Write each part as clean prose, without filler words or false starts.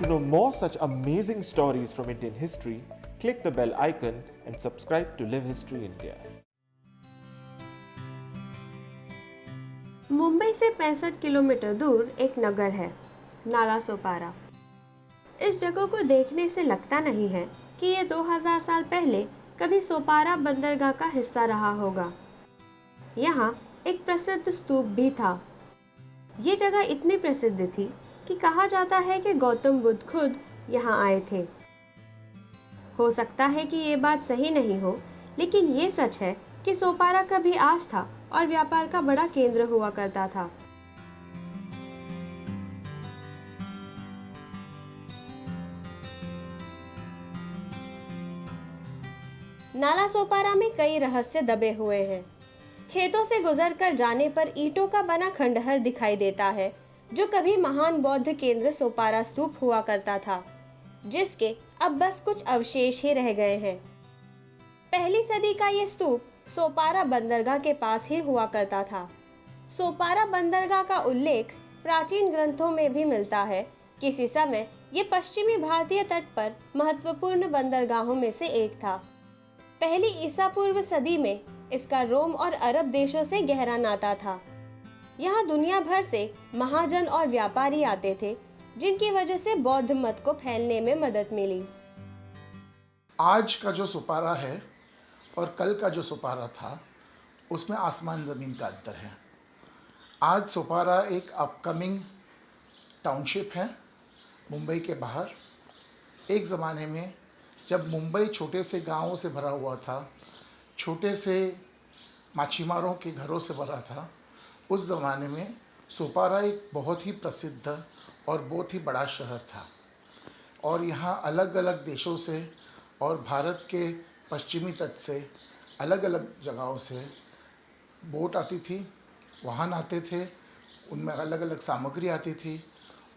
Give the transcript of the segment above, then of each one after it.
to know more such amazing stories from Indian history, click the bell icon and subscribe to Live History India. Mumbai से 65 kilometre दूर एक नगर है, नाला सोपारा। इस जगह को देखने से लगता नहीं है कि ये 2000 साल पहले कभी सोपारा बंदरगाह का हिस्सा रहा होगा। यहाँ एक प्रसिद्ध स्तूप भी था। ये जगह इतनी प्रसिद्ध थी कि कहा जाता है कि गौतम बुद्ध खुद यहाँ आए थे। हो सकता है कि ये बात सही नहीं हो, लेकिन ये सच है कि सोपारा कभी आस्था और व्यापार का बड़ा केंद्र हुआ करता था। नाला सोपारा में कई रहस्य दबे हुए हैं। खेतों से गुजरकर जाने पर ईंटों का बना खंडहर दिखाई देता है, जो कभी महान बौद्ध केंद्र सोपारा स्तूप हुआ करता था, जिसके अब बस कुछ अवशेष ही रह गए हैं। पहली सदी का ये स्तूप सोपारा बंदरगाह के पास ही हुआ करता था। सोपारा बंदरगाह का उल्लेख प्राचीन ग्रंथों में भी मिलता है। किसी समय ये पश्चिमी भारतीय तट पर महत्वपूर्ण बंदरगाहों में से एक था। पहली ईसा पूर्व सदी में इसका रोम और अरब देशों से गहरा नाता था। यहाँ दुनिया भर से महाजन और व्यापारी आते थे, जिनकी वजह से बौद्ध मत को फैलने में मदद मिली। आज का जो सोपारा है और कल का जो सोपारा था, उसमें आसमान ज़मीन का अंतर है। आज सोपारा एक अपकमिंग टाउनशिप है मुंबई के बाहर। एक ज़माने में जब मुंबई छोटे से गांवों से भरा हुआ था, छोटे से माछीमारों के घरों से भरा था, उस ज़माने में सोपारा एक बहुत ही प्रसिद्ध और बहुत ही बड़ा शहर था। और यहाँ अलग अलग देशों से और भारत के पश्चिमी तट से अलग अलग जगहों से बोट आती थी, वाहन आते थे, उनमें अलग अलग सामग्री आती थी।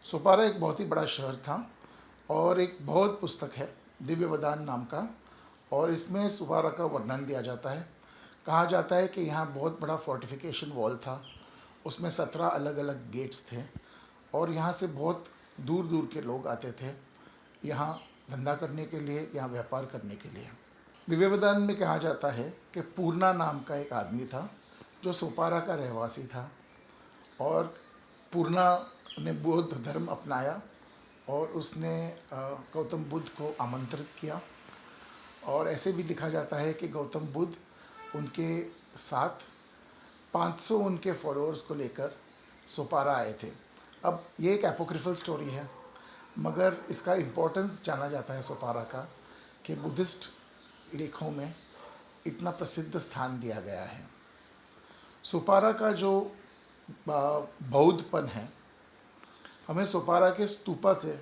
सोपारा एक बहुत ही बड़ा शहर था और एक बहुत पुस्तक है दिव्यवदान नाम का, और इसमें सोपारा का वर्णन दिया जाता है। कहा जाता है कि यहाँ बहुत बड़ा फोर्टिफिकेशन वॉल था, उसमें 17 अलग अलग गेट्स थे और यहाँ से बहुत दूर दूर के लोग आते थे यहाँ धंधा करने के लिए, यहाँ व्यापार करने के लिए। दिव्यवदान में कहा जाता है कि पूर्णा नाम का एक आदमी था जो सोपारा का रहवासी था, और पूर्णा ने बौद्ध धर्म अपनाया और उसने गौतम बुद्ध को आमंत्रित किया। और ऐसे भी लिखा जाता है कि गौतम बुद्ध उनके साथ 500 उनके फॉलोअर्स को लेकर सोपारा आए थे। अब ये एक एपोक्रिफल स्टोरी है, मगर इसका इम्पोर्टेंस जाना जाता है सोपारा का कि बुद्धिस्ट लेखों में इतना प्रसिद्ध स्थान दिया गया है। सोपारा का जो बौद्धपन है, हमें सोपारा के स्तूपा से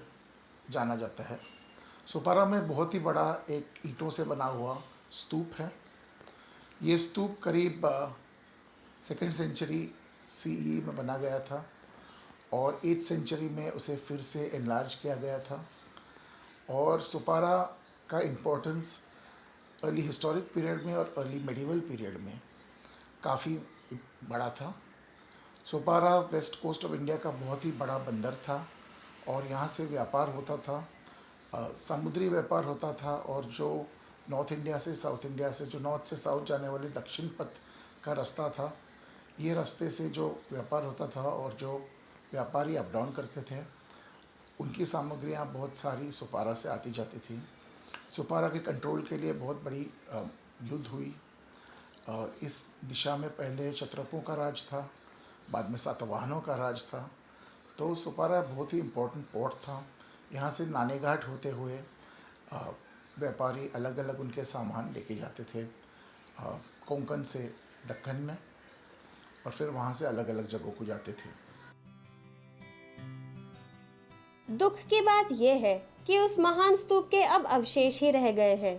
जाना जाता है। सोपारा में बहुत ही बड़ा एक ईंटों से बना हुआ स्तूप है। ये स्तूप करीब 2nd सेंचुरी CE में बना गया था और 8th सेंचुरी में उसे फिर से एनलार्ज किया गया था। और सोपारा का इम्पोर्टेंस अर्ली हिस्टोरिक पीरियड में और अर्ली मेडिवल पीरियड में काफ़ी बड़ा था। Sopara west coast of India का बहुत ही बड़ा बंदर था और यहाँ से व्यापार होता था, समुद्री व्यापार होता था। और जो नॉर्थ इंडिया से साउथ इंडिया से, जो नॉर्थ से साउथ जाने वाले दक्षिण पथ का रास्ता था, ये रास्ते से जो व्यापार होता था और जो व्यापारी अप डाउन करते थे, उनकी सामग्रियाँ बहुत सारी सोपारा से आती जाती थी। सोपारा के कंट्रोल के लिए बहुत बड़ी युद्ध हुई। इस दिशा में पहले क्षत्रपों का राज था, बाद में सातवाहनों का राज था। तो सोपारा बहुत ही इम्पोर्टेंट पोर्ट था। यहाँ से नानेघाट होते हुए व्यापारी अलग अलग उनके सामान लेके जाते थे कोंकण से दक्कन में, और फिर वहाँ से अलग अलग जगहों को जाते थे। दुख की बात यह है कि उस महान स्तूप के अब अवशेष ही रह गए हैं।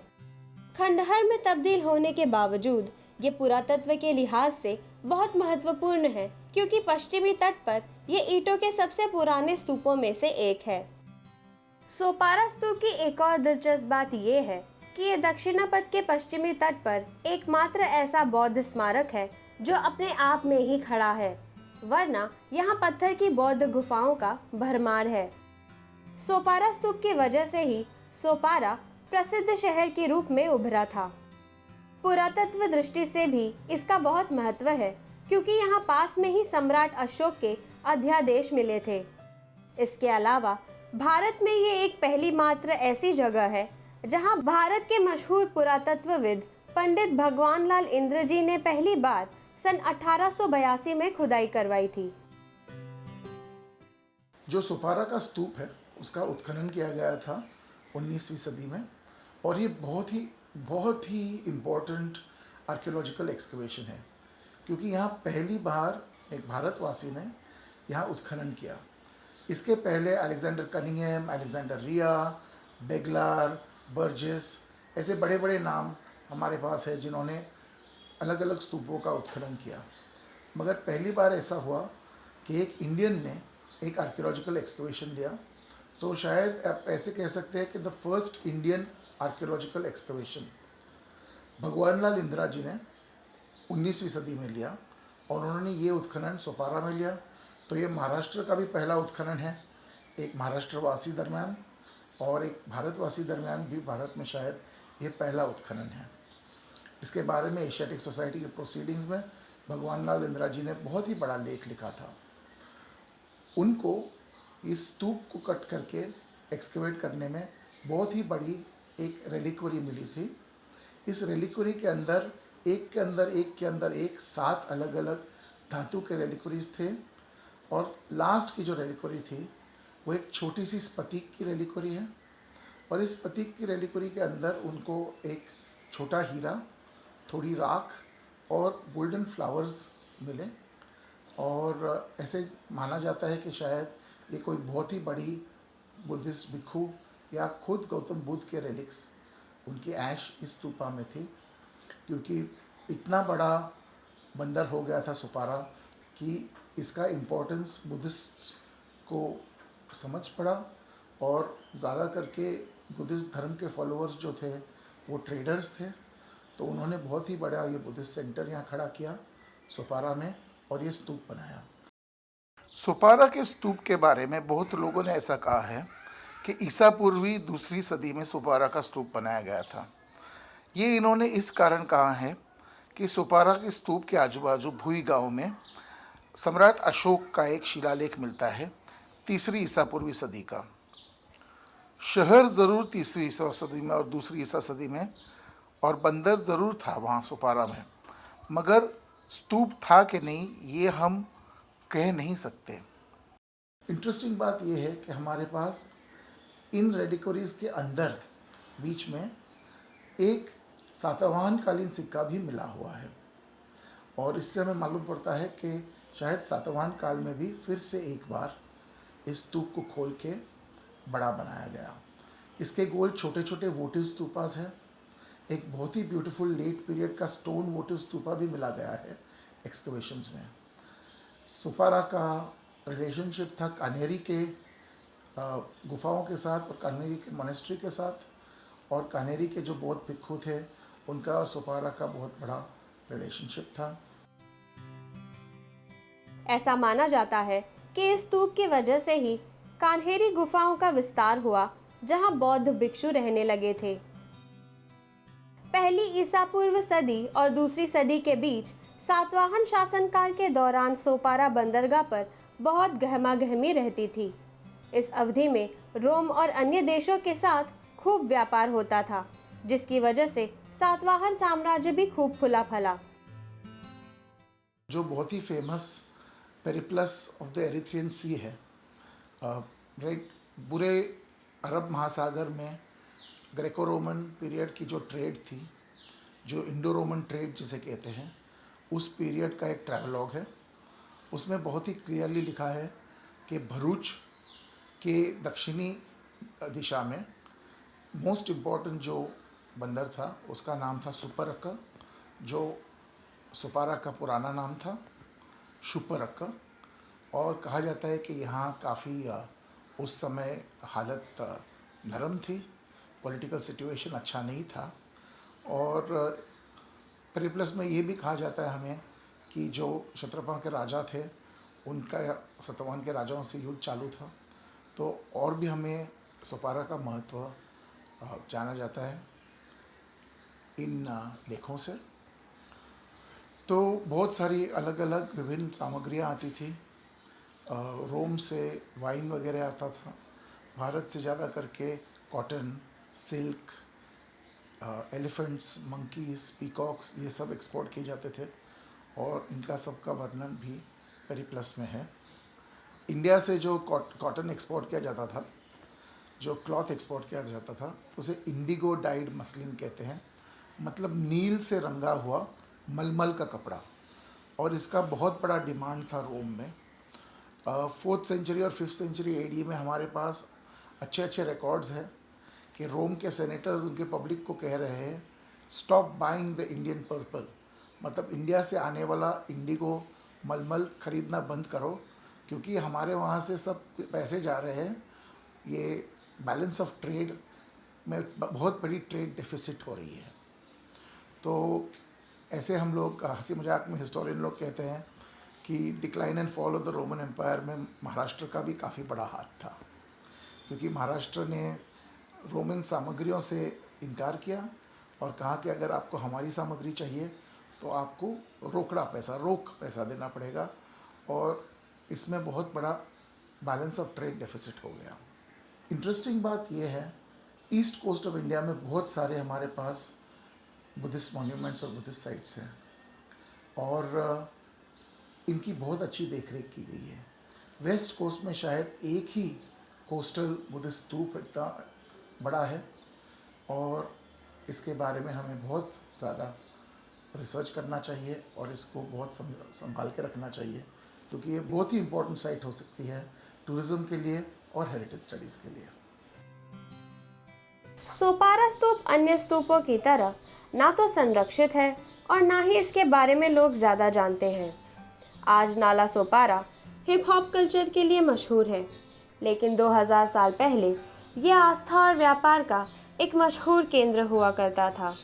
खंडहर में तब्दील होने के बावजूद ये पुरातत्व के लिहाज से बहुत महत्वपूर्ण है, क्योंकि पश्चिमी तट पर ये ईंटों के सबसे पुराने स्तूपों में से एक है। सोपारा स्तूप की एक और दिलचस्प बात यह है कि ये दक्षिणापथ के पश्चिमी तट पर एकमात्र ऐसा बौद्ध स्मारक है जो अपने आप में ही खड़ा है, वरना यहाँ पत्थर की बौद्ध गुफाओं का भरमार है। सोपारा स्तूप की वजह से ही सोपारा प्रसिद्ध शहर के रूप में उभरा था। पुरातत्व दृष्टि से भी इसका बहुत महत्व है, क्योंकि यहाँ पास में ही सम्राट अशोक के अध्यादेश मिले थे। इसके अलावा भारत में ये एक पहली मात्र ऐसी जगह है जहाँ भारत के मशहूर पुरातत्वविद पंडित भगवान लाल इंद्र जी ने पहली बार सन 1882 में खुदाई करवाई थी। जो सोपारा का स्तूप है उसका उत्खनन किया गया था 19वीं सदी में, और ये बहुत ही इम्पोर्टेंट आर्कियोलॉजिकल एक्सकवेशन है, क्योंकि यहाँ पहली बार एक भारतवासी ने यहाँ उत्खनन किया। इसके पहले अलेक्जेंडर कनिंघम, अलेक्जेंडर रिया, बेगलार, बर्जेस ऐसे बड़े बड़े नाम हमारे पास है जिन्होंने अलग अलग स्तूपों का उत्खनन किया, मगर पहली बार ऐसा हुआ कि एक इंडियन ने एक आर्कियोलॉजिकल एक्सकवेशन लिया। तो शायद आप ऐसे कह सकते हैं कि the first Indian archaeological excavation भगवान लाल इंदिरा जी ने 19वीं सदी में लिया, और उन्होंने ये उत्खनन सोपारा में लिया। तो ये महाराष्ट्र का भी पहला उत्खनन है, एक महाराष्ट्रवासी दरमियान और एक भारतवासी दरमियान भी भारत में शायद ये पहला उत्खनन है। इसके बारे में एशियाटिक सोसाइटी के प्रोसीडिंग्स में भगवान लाल इंदिरा जी ने बहुत ही बड़ा लेख लिखा था। उनको इस स्तूप को कट करके एक्सकेवेट करने में बहुत ही बड़ी एक रेलिक्वरी मिली थी। इस रेलिक्वरी के अंदर एक के अंदर एक 7 अलग अलग धातु के रेलिक्वरीज थे, और लास्ट की जो रेलिक्वरी थी वो एक छोटी सी स्फटिक की रेलिक्वरी है, और इस स्फटिक की रेलिक्वरी के अंदर उनको एक छोटा हीरा, थोड़ी राख और गोल्डन फ्लावर्स मिले। और ऐसे माना जाता है कि शायद ये कोई बहुत ही बड़ी बुद्धिस्ट भिक्षु या खुद गौतम बुद्ध के रेलिक्स, उनकी ऐश इस स्तूपा में थी, क्योंकि इतना बड़ा बंदर हो गया था सोपारा कि इसका इम्पोर्टेंस बुद्धिस्ट को समझ पड़ा, और ज़्यादा करके बुद्धिस्ट धर्म के फॉलोअर्स जो थे वो ट्रेडर्स थे। तो उन्होंने बहुत ही बड़ा ये बुद्धिस्ट सेंटर यहाँ खड़ा किया सोपारा में, और ये स्तूप बनाया। सोपारा के स्तूप के बारे में बहुत लोगों ने ऐसा कहा है कि ईसा पूर्वी 2री सदी में सोपारा का स्तूप बनाया गया था। ये इन्होंने इस कारण कहा है कि सोपारा के स्तूप के आजू बाजू भुई गांव में सम्राट अशोक का एक शिलालेख मिलता है 3री ईसा पूर्वी सदी का। शहर ज़रूर 3री ईसा सदी में और 2री ईसा सदी में, और बंदर ज़रूर था वहाँ सोपारा में, मगर स्तूप था कि नहीं ये हम कह नहीं सकते। इंटरेस्टिंग बात यह है कि हमारे पास इन रेलिक्वरीज के अंदर बीच में एक सातवाहन कालीन सिक्का भी मिला हुआ है, और इससे हमें मालूम पड़ता है कि शायद सातवाहन काल में भी फिर से एक बार इस स्तूप को खोल के बड़ा बनाया गया। इसके गोल छोटे छोटे वोटिव स्तूपास हैं। एक बहुत ही ब्यूटीफुल लेट पीरियड का स्टोन वोटिव स्तूपा भी मिला गया है एक्सकवेशंस में। सोपारा का रिलेशनशिप था कान्हेरी के गुफाओं के साथ और कान्हेरी के मोनेस्ट्री के साथ, और कान्हेरी के जो बौद्ध भिक्षु थे उनका और सोपारा का बहुत बड़ा रिलेशनशिप था। ऐसा माना जाता है कि इस स्तूप की वजह से ही कान्हेरी गुफाओं का विस्तार हुआ, जहां बौद्ध भिक्षु रहने लगे थे। पहली ईसा पूर्व सदी और 2री सदी के बीच सातवाहन शासनकाल के दौरान सोपारा बंदरगाह पर बहुत गहमागहमी रहती थी। इस अवधि में रोम और अन्य देशों के साथ खूब व्यापार होता था, जिसकी वजह से सातवाहन साम्राज्य भी खूब फूला फला। जो बहुत ही famous Periplus of the Erythraean Sea है, राइट, पूरे अरब महासागर में ग्रेको रोमन पीरियड की जो ट्रेड थी, जो इंडो रोमन ट्रेड जिसे कहते हैं, उस पीरियड का एक ट्रैवलॉग है। उसमें बहुत ही क्लियरली लिखा है कि भरूच के दक्षिणी दिशा में मोस्ट इम्पॉर्टेंट जो बंदर था उसका नाम था सुपरक, जो सोपारा का पुराना नाम था शुपरक। और कहा जाता है कि यहाँ काफ़ी उस समय हालत नरम थी, पॉलिटिकल सिचुएशन अच्छा नहीं था। और पेरिप्लस में ये भी कहा जाता है हमें कि जो क्षत्रपा के राजा थे उनका सातवाहन के राजाओं से युद्ध चालू था, तो और भी हमें सोपारा का महत्व जाना जाता है इन लेखों से। तो बहुत सारी अलग अलग विभिन्न सामग्रियाँ आती थी। रोम से वाइन वगैरह आता था। भारत से ज़्यादा करके cotton, silk, elephants, monkeys, peacocks, ये सब एक्सपोर्ट किए जाते थे और इनका सबका वर्णन भी पेरिप्लस में है। इंडिया से जो कॉटन एक्सपोर्ट किया जाता था, जो क्लॉथ एक्सपोर्ट किया जाता था, उसे इंडिगो डाइड मसलिन कहते हैं, मतलब नील से रंगा हुआ मलमल का कपड़ा। और इसका बहुत बड़ा डिमांड था रोम में। 4th सेंचुरी और 5th सेंचुरी AD में हमारे पास अच्छे अच्छे रिकॉर्ड्स हैं कि रोम के सेनेटर्स उनके पब्लिक को कह रहे हैं stop buying the Indian purple, मतलब इंडिया से आने वाला इंडिगो मलमल खरीदना बंद करो, क्योंकि हमारे वहाँ से सब पैसे जा रहे हैं। ये बैलेंस ऑफ ट्रेड में बहुत बड़ी ट्रेड डेफिसिट हो रही है। तो ऐसे हम लोग हंसी मजाक में हिस्टोरियन लोग कहते हैं कि decline and fall of the Roman Empire में महाराष्ट्र का भी काफ़ी बड़ा हाथ था, क्योंकि महाराष्ट्र ने रोमन सामग्रियों से इनकार किया और कहा कि अगर आपको हमारी सामग्री चाहिए तो आपको रोक पैसा देना पड़ेगा, और इसमें बहुत बड़ा बैलेंस ऑफ ट्रेड डेफिसिट हो गया। इंटरेस्टिंग बात यह है, ईस्ट कोस्ट ऑफ इंडिया में बहुत सारे हमारे पास बुद्धिस्ट मॉन्यूमेंट्स और बुद्धिस्ट साइट्स हैं और इनकी बहुत अच्छी देखरेख की गई है। वेस्ट कोस्ट में शायद एक ही कोस्टल बुद्धिस्ट स्तूप इतना बड़ा है और इसके बारे में हमें बहुत ज़्यादा रिसर्च करना चाहिए और इसको बहुत संभाल के रखना चाहिए, क्योंकि ये बहुत ही इम्पोर्टेंट साइट हो सकती है टूरिज़्म के लिए और हेरिटेज स्टडीज़ के लिए। सोपारा स्तूप अन्य स्तूपों की तरह ना तो संरक्षित है और ना ही इसके बारे में लोग ज़्यादा जानते हैं। आज Nala Sopara hip hop culture के लिए मशहूर है, लेकिन 2000 साल पहले ये आस्था और व्यापार का एक मशहूर केंद्र हुआ करता था।